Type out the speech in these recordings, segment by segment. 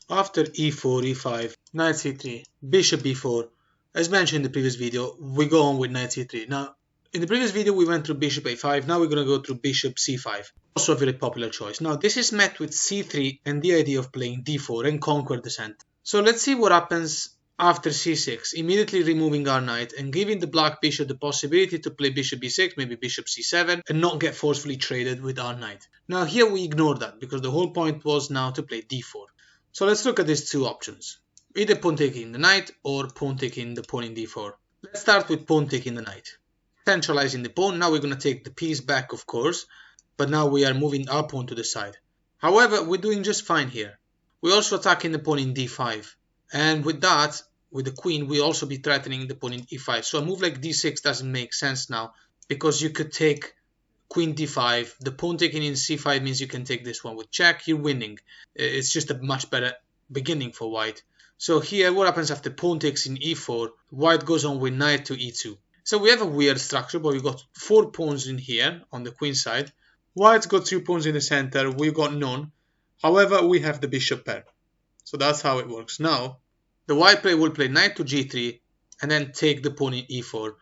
After e4, e5, knight c3, bishop b4. As mentioned in the previous video, we go on with knight c3. Now, in the previous video we went through bishop a5, now we're going to go through bishop c5. Also a very popular choice. Now this is met with c3 and the idea of playing d4 and conquer the center. So let's see what happens after c6, immediately removing our knight and giving the black bishop the possibility to play bishop b6, maybe bishop c7, and not get forcefully traded with our knight. Now here we ignore that because the whole point was now to play d4. So let's look at these two options. Either pawn taking the knight or pawn taking the pawn in d4. Let's start with pawn taking the knight. Centralizing the pawn, now we're going to take the piece back of course, but now we are moving our pawn to the side. However, we're doing just fine here. We're also attacking the pawn in d5. And with that, with the queen, we'll also be threatening the pawn in e5. So a move like d6 doesn't make sense now, because you could take queen d5. The pawn taking in c5 means you can take this one with check. You're winning. It's just a much better beginning for white. So here, what happens after pawn takes in e4? White goes on with knight to e2. So we have a weird structure, but we've got 4 pawns in here on the queen side. White's got 2 pawns in the center. We've got none. However, we have the bishop pair. So that's how it works. Now, the white player will play knight to g3 and then take the pawn in e4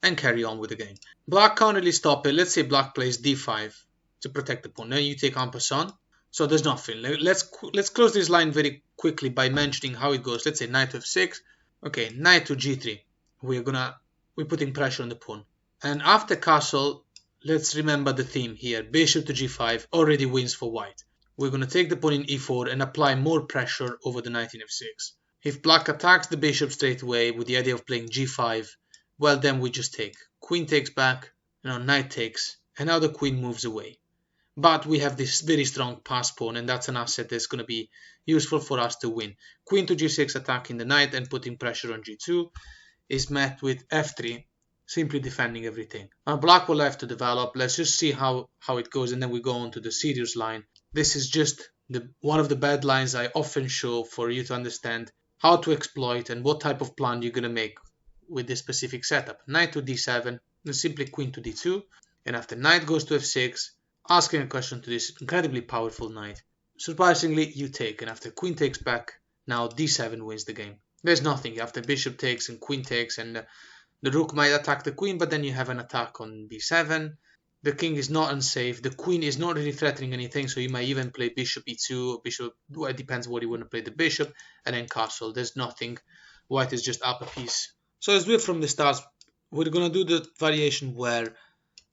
and carry on with the game. Black can't really stop it. Let's say black plays d5 to protect the pawn. Then you take en passant. So there's nothing. Let's close this line very quickly by mentioning how it goes. Let's say knight to f6. Okay, knight to g3. We're putting pressure on the pawn. And after castle, let's remember the theme here. Bishop to g5 already wins for white. We're going to take the pawn in e4 and apply more pressure over the knight in f6. If black attacks the bishop straight away with the idea of playing g5, well then we just take. Queen takes back, knight takes, and now the queen moves away. But we have this very strong pass pawn, and that's an asset that's going to be useful for us to win. Queen to g6 attacking the knight and putting pressure on g2 is met with f3, simply defending everything. Now black will have to develop. Let's just see how it goes, and then we go on to the serious line. This is just one of the bad lines I often show for you to understand how to exploit and what type of plan you're going to make with this specific setup. Knight to d7, then simply queen to d2, and after knight goes to f6, asking a question to this incredibly powerful knight. Surprisingly, you take, and after queen takes back, now d7 wins the game. There's nothing after bishop takes and queen takes, and the rook might attack the queen, but then you have an attack on b7. The king is not unsafe. The queen is not really threatening anything, so you might even play bishop e2, or bishop, well, it depends what you want to play the bishop, and then castle. There's nothing. White is just up a piece. So let's do it from the start. We're going to do the variation where,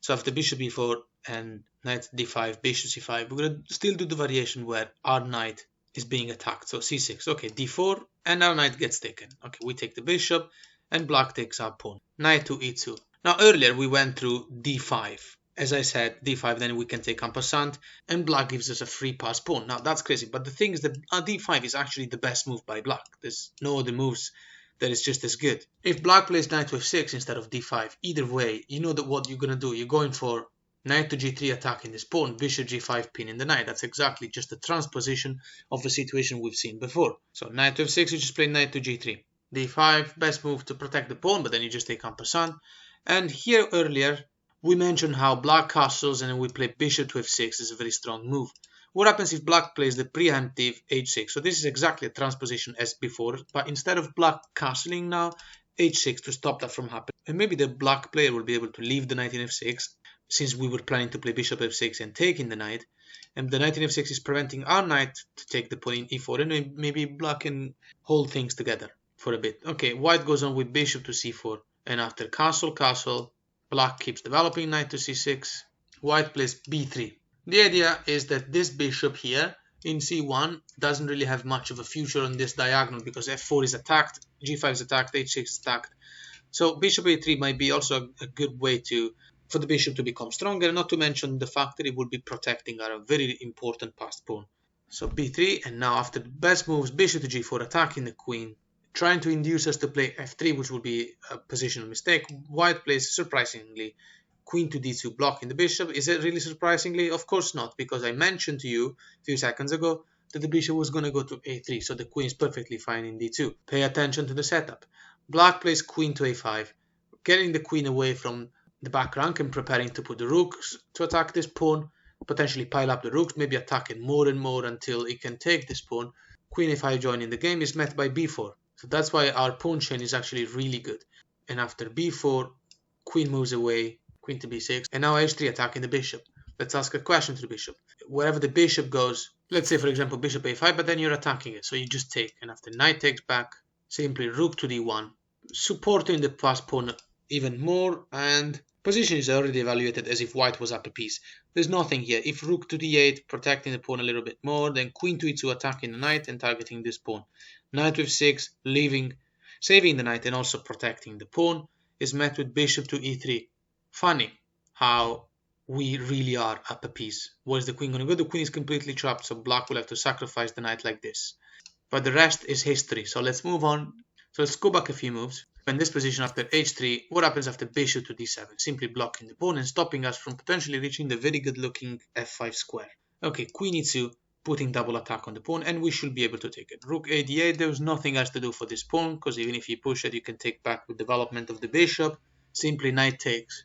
so after bishop e4 and knight d5, bishop c5, we're going to still do the variation where our knight is being attacked. So c6, okay, d4, and our knight gets taken. Okay, we take the bishop, and black takes our pawn. Knight to e2. Now earlier we went through d5. As I said, d5, then we can take en passant, and black gives us a free pass pawn. Now that's crazy, but the thing is that d5 is actually the best move by black. There's no other moves that is just as good. If black plays knight to f6 instead of d5, either way, you know that what you're going to do. You're going for knight to g3 attacking this pawn, bishop g5 pinning the knight. That's exactly just a transposition of the situation we've seen before. So knight to f6, you just play knight to g3. d5, best move to protect the pawn, but then you just take en passant. And here earlier, we mentioned how black castles and then we play bishop to f6 is a very strong move. What happens if black plays the preemptive h6? So this is exactly a transposition as before, but instead of black castling now, h6 to stop that from happening. And maybe the black player will be able to leave the knight in f6, since we were planning to play bishop f6 and taking the knight. And the knight in f6 is preventing our knight to take the pawn in e4, and maybe black can hold things together for a bit. Okay, white goes on with bishop to c4, and after castle, black keeps developing knight to c6. White plays b3. The idea is that this bishop here in c1 doesn't really have much of a future on this diagonal because f4 is attacked, g5 is attacked, h6 is attacked. So bishop a3 might be also a good way for the bishop to become stronger, not to mention the fact that it would be protecting our very important passed pawn. So b3, and now after the best moves, bishop to g4 attacking the queen, trying to induce us to play f3, which would be a positional mistake. White plays, surprisingly, queen to d2 blocking the bishop. Is it really surprisingly? Of course not, because I mentioned to you a few seconds ago that the bishop was going to go to a3, so the queen is perfectly fine in d2. Pay attention to the setup. Black plays queen to a5, getting the queen away from the back rank and preparing to put the rooks to attack this pawn, potentially pile up the rooks, maybe attack it more and more until it can take this pawn. queen a5 joining the game is met by b4. So that's why our pawn chain is actually really good. And after b4, queen moves away, queen to b6, and now h3 attacking the bishop. Let's ask a question to the bishop. Wherever the bishop goes, let's say for example bishop a5, but then you're attacking it, so you just take. And after knight takes back, simply rook to d1, supporting the passed pawn even more, and position is already evaluated as if white was up a piece. There's nothing here. If rook to d8, protecting the pawn a little bit more, then queen to e2 attacking the knight and targeting this pawn. Knight with 6, saving the knight and also protecting the pawn, is met with bishop to e3. Funny how we really are up a piece. Where's the queen going to go? The queen is completely trapped, so black will have to sacrifice the knight like this. But the rest is history, so let's move on. So let's go back a few moves. In this position after h3, what happens after bishop to d7? Simply blocking the pawn and stopping us from potentially reaching the very good looking f5 square. Okay, queen e2, putting double attack on the pawn, and we should be able to take it. Rook a d8, there's nothing else to do for this pawn, because even if you push it, you can take back with development of the bishop. Simply knight takes,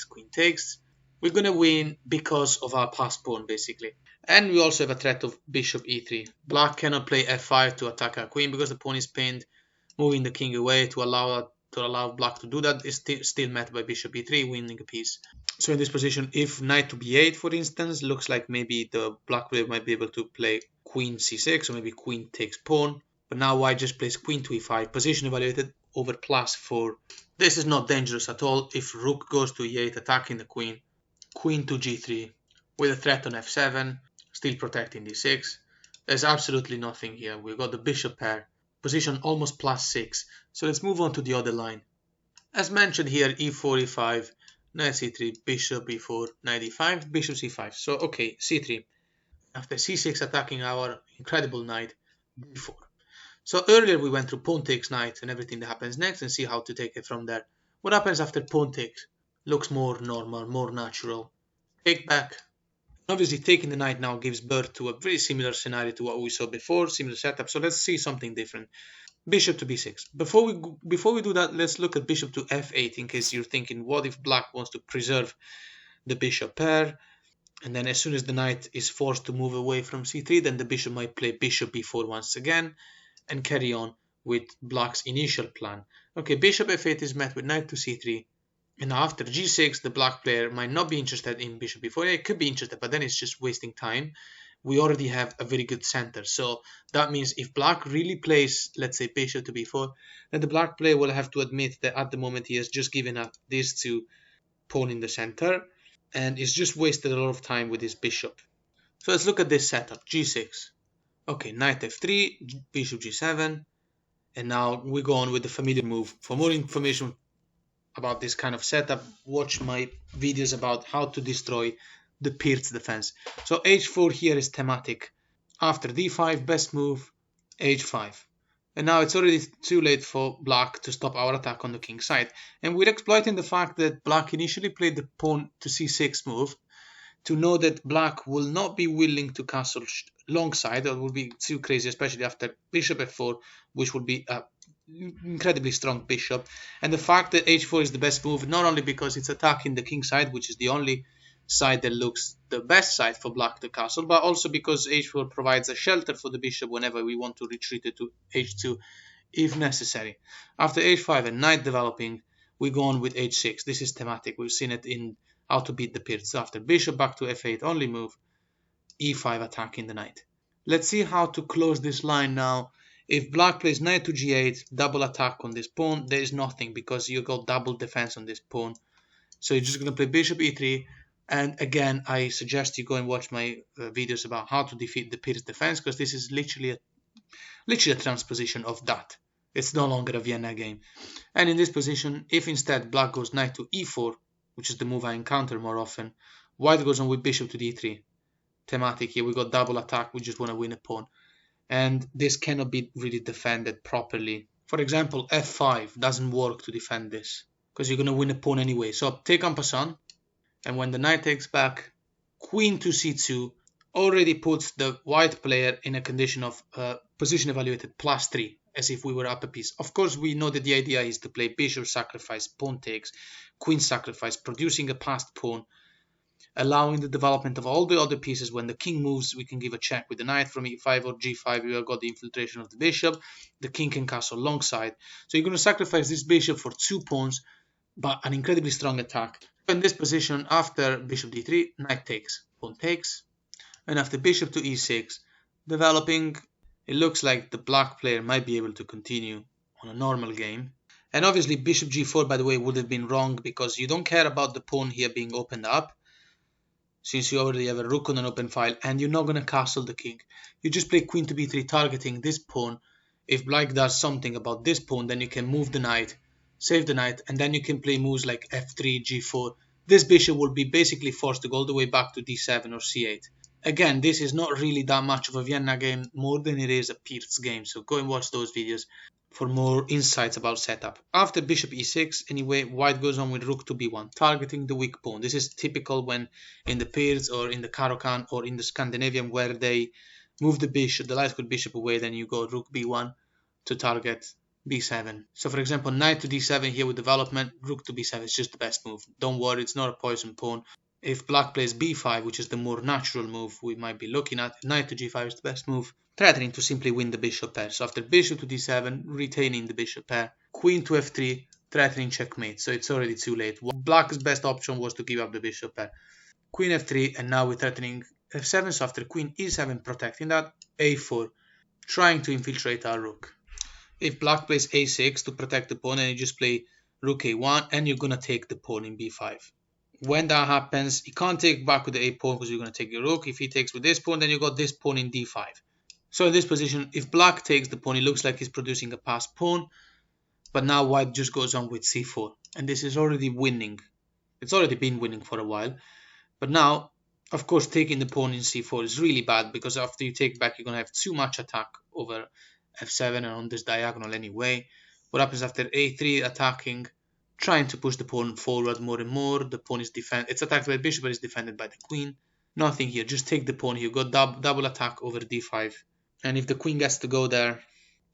queen takes. We're going to win because of our passed pawn, basically. And we also have a threat of bishop e3. Black cannot play f5 to attack our queen because the pawn is pinned. Moving the king away to allow black to do that is still met by bishop e3, winning a piece. So in this position, if knight to b8, for instance, looks like maybe the black player might be able to play queen c6, or maybe queen takes pawn. But now white just plays queen to e5, position evaluated over +4. This is not dangerous at all. If rook goes to e8, attacking the queen, queen to g3, with a threat on f7, still protecting d6. There's absolutely nothing here. We've got the bishop pair. Position almost +6. So let's move on to the other line. As mentioned here, e4, e5, knight c3, bishop e4, knight e5, bishop c5. So okay, c3. After c6 attacking our incredible knight, b4. So earlier we went through pawn takes knight and everything that happens next and see how to take it from there. What happens after pawn takes? Looks more normal, more natural. Take back. Obviously, taking the knight now gives birth to a very similar scenario to what we saw before, similar setup. So let's see something different. Bishop to b6. Before we do that, let's look at bishop to f8 in case you're thinking, what if black wants to preserve the bishop pair? And then as soon as the knight is forced to move away from c3, then the bishop might play bishop b4 once again and carry on with black's initial plan. Okay, bishop f8 is met with knight to c3. And after g6, the black player might not be interested in bishop b4. It could be interested, but then it's just wasting time. We already have a very good center. So that means if black really plays, let's say, bishop to b4, then the black player will have to admit that at the moment he has just given up these two pawn in the center. And he's just wasted a lot of time with his bishop. So let's look at this setup, g6. Okay, knight f3, bishop g7. And now we go on with the familiar move. For more information about this kind of setup, watch my videos about how to destroy the Pirt's defense. So h4 here is thematic. After d5, best move, h5. And now it's already too late for black to stop our attack on the king side. And we're exploiting the fact that black initially played the pawn to c6 move to know that black will not be willing to castle long side, or will be too crazy, especially after bishop f4, which would be a incredibly strong bishop. And the fact that h4 is the best move, not only because it's attacking the king side, which is the only side that looks the best side for black to castle, but also because h4 provides a shelter for the bishop whenever we want to retreat it to h2 if necessary. After h5 and knight developing, we go on with h6. This is thematic. We've seen it in how to beat the Pirt's. After bishop back to f8, only move, e5 attacking the knight. Let's see how to close this line now. If black plays knight to g8, double attack on this pawn, there is nothing because you got double defense on this pawn. So you're just going to play bishop e3. And again, I suggest you go and watch my videos about how to defeat the Pirt's defense, because this is literally a transposition of that. It's no longer a Vienna game. And in this position, if instead black goes knight to e4, which is the move I encounter more often, white goes on with bishop to d3. Thematic here, we got double attack, we just want to win a pawn. And this cannot be really defended properly. For example, f5 doesn't work to defend this, because you're going to win a pawn anyway. So take en passant, and when the knight takes back, queen to c2 already puts the white player in a condition of position evaluated +3, as if we were up a piece. Of course, we know that the idea is to play bishop sacrifice, pawn takes, queen sacrifice, producing a passed pawn. allowing the development of all the other pieces. When the king moves, we can give a check with the knight from e5 or g5. We have got the infiltration of the bishop. The king can castle alongside. So you're going to sacrifice this bishop for 2 pawns, but an incredibly strong attack. In this position, after bishop d3, knight takes, pawn takes, and after bishop to e6, developing, it looks like the black player might be able to continue on a normal game. And obviously bishop g4, by the way, would have been wrong because you don't care about the pawn here being opened up, since you already have a rook on an open file, and you're not going to castle the king. You just play queen to b3 targeting this pawn. If black does something about this pawn, then you can move the knight, save the knight, and then you can play moves like f3, g4. This bishop will be basically forced to go all the way back to d7 or c8. Again, this is not really that much of a Vienna game, more than it is a Pirtz game, so go and watch those videos for more insights about setup. After bishop e6, anyway, white goes on with rook to b1, targeting the weak pawn. This is typical when in the Pirtz or in the Caro-Kann or in the Scandinavian where they move the bishop, the light square bishop away, then you go rook b1 to target b7. So for example, knight to d7 here with development, rook to b7 is just the best move. Don't worry, it's not a poison pawn. If black plays b5, which is the more natural move we might be looking at, knight to g5 is the best move, threatening to simply win the bishop pair. So after bishop to d7, retaining the bishop pair, queen to f3, threatening checkmate, so it's already too late. Black's best option was to give up the bishop pair. Queen f3, and now we're threatening f7, so after queen e7, protecting that, a4, trying to infiltrate our rook. If black plays a6 to protect the pawn, and you just play rook a1, and you're going to take the pawn in b5. When that happens, you can't take back with the a pawn because you're going to take your rook. If he takes with this pawn, then you got this pawn in d5. So in this position, if black takes the pawn, it looks like he's producing a passed pawn. But now white just goes on with c4. And this is already winning. It's already been winning for a while. But now, of course, taking the pawn in c4 is really bad, because after you take back, you're going to have too much attack over f7 and on this diagonal anyway. What happens after a3 attacking? Trying to push the pawn forward more and more. The pawn is defended. It's attacked by the bishop, but it's defended by the queen. Nothing here. Just take the pawn here. You've got double attack over d5. And if the queen gets to go there,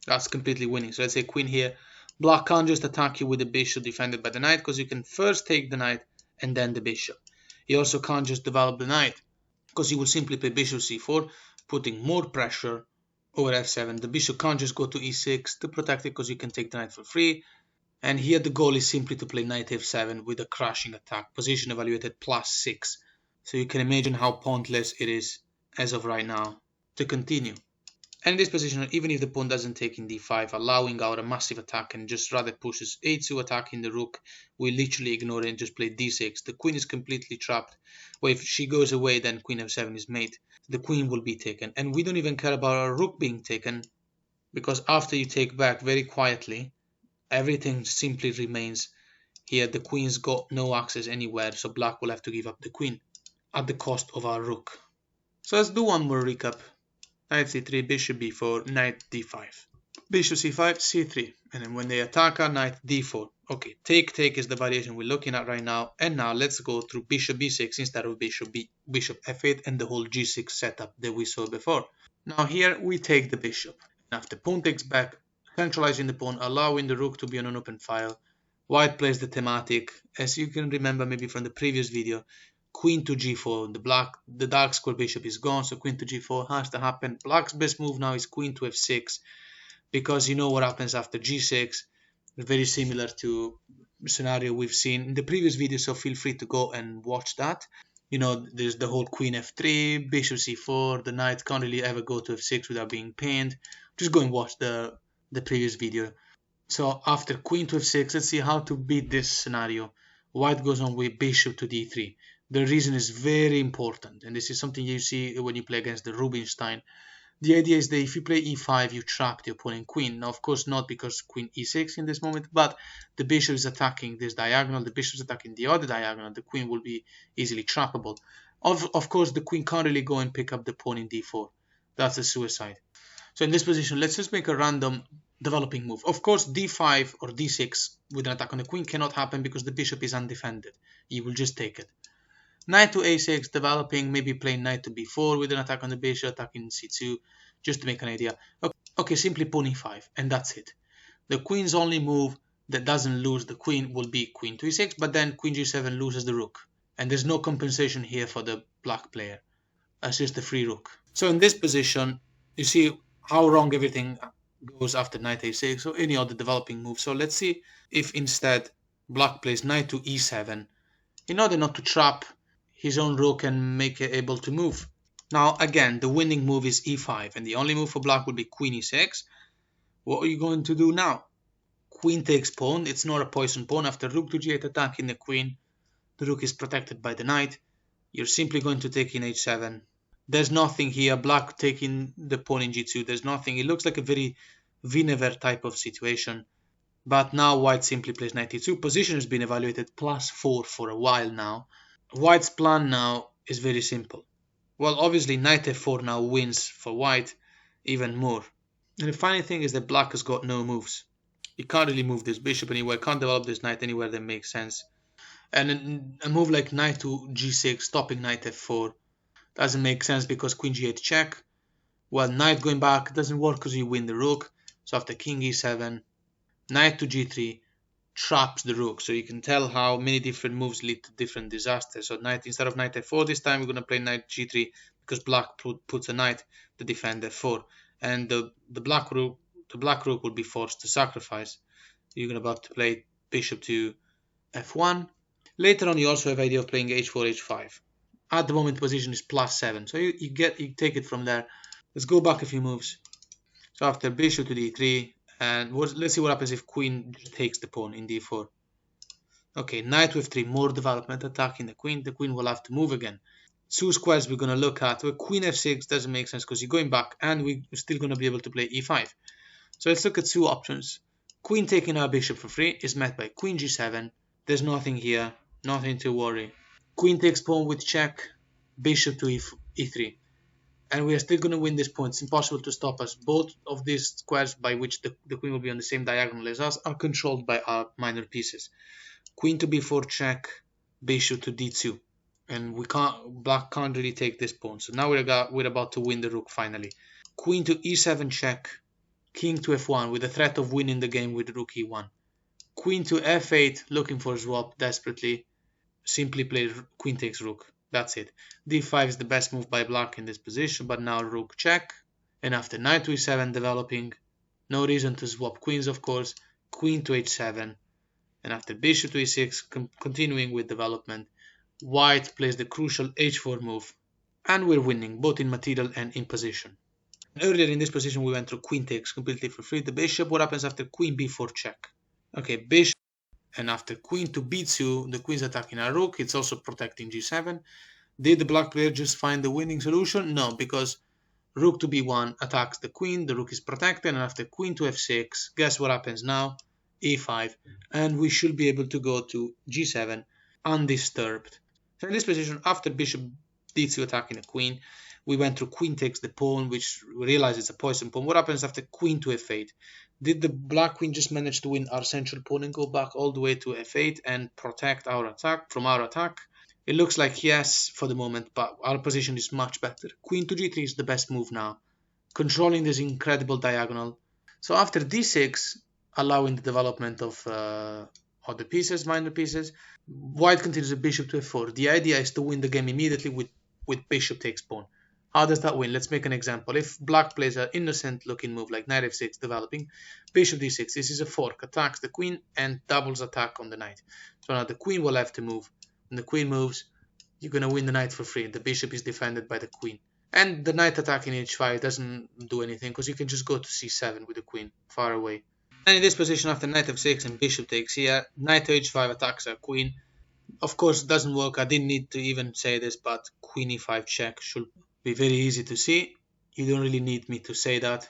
that's completely winning. So let's say queen here. Black can't just attack you with the bishop defended by the knight, because you can first take the knight and then the bishop. He also can't just develop the knight, because he will simply play bishop c4, putting more pressure over f7. The bishop can't just go to e6 to protect it, because you can take the knight for free. And here the goal is simply to play knight f7 with a crashing attack, position evaluated +6. So you can imagine how pointless it is as of right now to continue. And in this position, even if the pawn doesn't take in d5, allowing out a massive attack and just rather pushes a2 attacking the rook, we literally ignore it and just play d6. The queen is completely trapped. Well, if she goes away, then queen f7 is mate. The queen will be taken. And we don't even care about our rook being taken, because after you take back very quietly, everything simply remains here. The queen's got no access anywhere, so black will have to give up the queen at the cost of our rook. So let's do one more recap. Knight c3, bishop b4, knight d5. Bishop c5, c3. And then when they attack our knight d4. Okay, take is the variation we're looking at right now. And now let's go through bishop b6 instead of bishop f8 and the whole g6 setup that we saw before. Now here we take the bishop. And after pawn takes back, centralizing the pawn, allowing the rook to be on an open file. White plays the thematic, as you can remember maybe from the previous video, queen to g4. The dark square bishop is gone, so queen to g4 has to happen. Black's best move now is queen to f6, because you know what happens after g6. Very similar to the scenario we've seen in the previous video, so feel free to go and watch that. You know, there's the whole queen f3, bishop c4, the knight can't really ever go to f6 without being pinned. Just go and watch the previous video. So after queen to f6, let's see how to beat this scenario. White goes on with bishop to d3. The reason is very important, and this is something you see when you play against the Rubinstein. The idea is that if you play e5, you trap the opponent queen. Now, of course, not because queen e6 in this moment, but the bishop is attacking this diagonal, the bishop is attacking the other diagonal, the queen will be easily trappable. Of course, the queen can't really go and pick up the pawn in d4. That's a suicide. So in this position, let's just make a random developing move. Of course, d5 or d6 with an attack on the queen cannot happen because the bishop is undefended. You will just take it. Knight to a6 developing, maybe playing knight to b4 with an attack on the bishop, attacking c2, just to make an idea. Okay, simply pawn e5, and that's it. The queen's only move that doesn't lose the queen will be queen to e6, but then queen g7 loses the rook. and there's no compensation here for the black player. That's just the free rook. So in this position, you see how wrong everything goes after knight a6 or any other developing move. So let's see if instead black plays knight to e7 in order not to trap his own rook and make it able to move. Now again, the winning move is e5, and the only move for black would be queen e6. What are you going to do now? Queen takes pawn. It's not a poison pawn. After rook to g8 attacking the queen, the rook is protected by the knight. You're simply going to take in h7. There's nothing here. Black taking the pawn in g2. There's nothing. It looks like a very Vinegar type of situation. But now white simply plays knight e2. Position has been evaluated +4 for a while now. White's plan now is very simple. Well, obviously knight f4 now wins for white even more. And the funny thing is that black has got no moves. You can't really move this bishop anywhere, can't develop this knight anywhere that makes sense. And a move like knight to g6, stopping knight f4, doesn't make sense because queen g8 check. Well, knight going back doesn't work because you win the rook. So after king e7, knight to g3 traps the rook. So you can tell how many different moves lead to different disasters. So knight, instead of knight f4 this time, we're going to play knight g3 because black puts a knight to defend f4. And the black rook will be forced to sacrifice. You're about to play bishop to f1. Later on, you also have the idea of playing h4, h5. At the moment, position is +7, so you take it from there. Let's go back a few moves. So after bishop to d3, and let's see what happens if queen takes the pawn in d4. Okay, knight with 3, more development, attacking the queen. The queen will have to move again. Two squares we're going to look at. Well, queen f6 doesn't make sense because you're going back, and we're still going to be able to play e5. So let's look at two options. Queen taking our bishop for free is met by queen g7. There's nothing here, nothing to worry. Queen takes pawn with check, bishop to e3. And we are still going to win this point. It's impossible to stop us. Both of these squares by which the queen will be on the same diagonal as us are controlled by our minor pieces. Queen to b4 check, bishop to d2. And black can't really take this pawn. So now we're about to win the rook finally. Queen to e7 check, king to f1 with the threat of winning the game with rook e1. Queen to f8 looking for a swap desperately. Simply play queen takes rook. That's it. d5 is the best move by black in this position, but now rook check. And after knight to e7 developing, no reason to swap queens of course, queen to h7. And after bishop to e6, continuing with development, white plays the crucial h4 move. And we're winning, both in material and in position. Earlier in this position we went through queen takes completely for free. The bishop, what happens after queen b4 check? Okay, bishop, and after queen to b2, the queen's attacking our rook. It's also protecting g7. Did the black player just find the winning solution? No, because rook to b1 attacks the queen, the rook is protected, and after queen to f6, guess what happens now? e5, and we should be able to go to g7 undisturbed. So in this position, after bishop d2 attacking the queen, we went through queen takes the pawn, which we realize it's a poison pawn. What happens after queen to f8? Did the black queen just manage to win our central pawn and go back all the way to f8 and protect our attack from our attack? It looks like yes for the moment, but our position is much better. Queen to g3 is the best move now, controlling this incredible diagonal. So after d6, allowing the development of other pieces, minor pieces, white continues a bishop to f4. The idea is to win the game immediately with bishop takes pawn. How does that win? Let's make an example. If black plays an innocent looking move like knight f6 developing, bishop d6, this is a fork, attacks the queen and doubles attack on the knight. So now the queen will have to move. When the queen moves, you're going to win the knight for free. The bishop is defended by the queen. And the knight attacking h5 doesn't do anything because you can just go to c7 with the queen far away. And in this position, after knight f6 and bishop takes here, knight to h5 attacks our queen. Of course, it doesn't work. I didn't need to even say this, but queen e5 check should be very easy to see. You don't really need me to say that.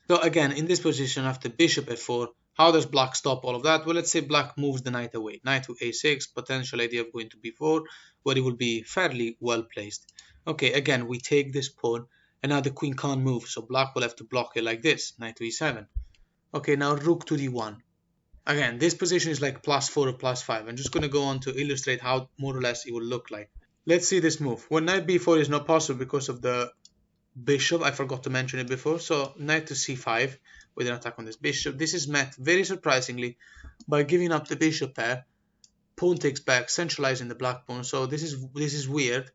So again, in this position, after bishop f4, how does black stop all of that? Well, let's say black moves the knight away. Knight to a6, potential idea of going to b4, where it will be fairly well placed. Okay, again, we take this pawn, and now the queen can't move, so black will have to block it like this, knight to e7. Okay, now rook to d1. Again, this position is like +4 or +5. I'm just going to go on to illustrate how more or less it will look like. Let's see this move. When knight b4 is not possible because of the bishop, I forgot to mention it before, so knight to c5 with an attack on this bishop. This is met very surprisingly by giving up the bishop pair pawn takes back, centralizing the black pawn. So this is weird,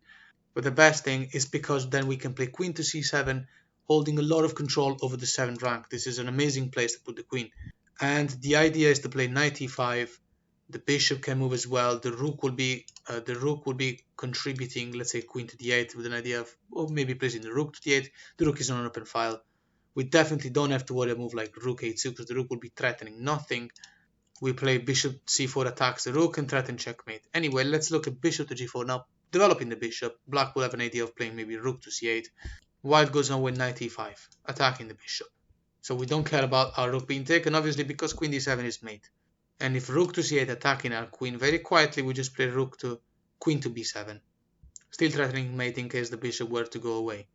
but the best thing is because then we can play queen to c7, holding a lot of control over the 7th rank. This is an amazing place to put the queen. And the idea is to play knight e5. The bishop can move as well. The rook will be contributing, let's say, queen to d8 with an idea of, or maybe placing the rook to d8. The rook is on an open file. We definitely don't have to worry about a move like rook a2 because the rook will be threatening nothing. We play bishop c4 attacks the rook and threaten checkmate. Anyway, let's look at bishop to g4 now. Developing the bishop, black will have an idea of playing maybe rook to c8. White goes on with knight e5, attacking the bishop. So we don't care about our rook being taken, obviously, because queen d7 is mate. And if rook to c8 attacking our queen, very quietly we just play queen to b7. Still threatening mate in case the bishop were to go away.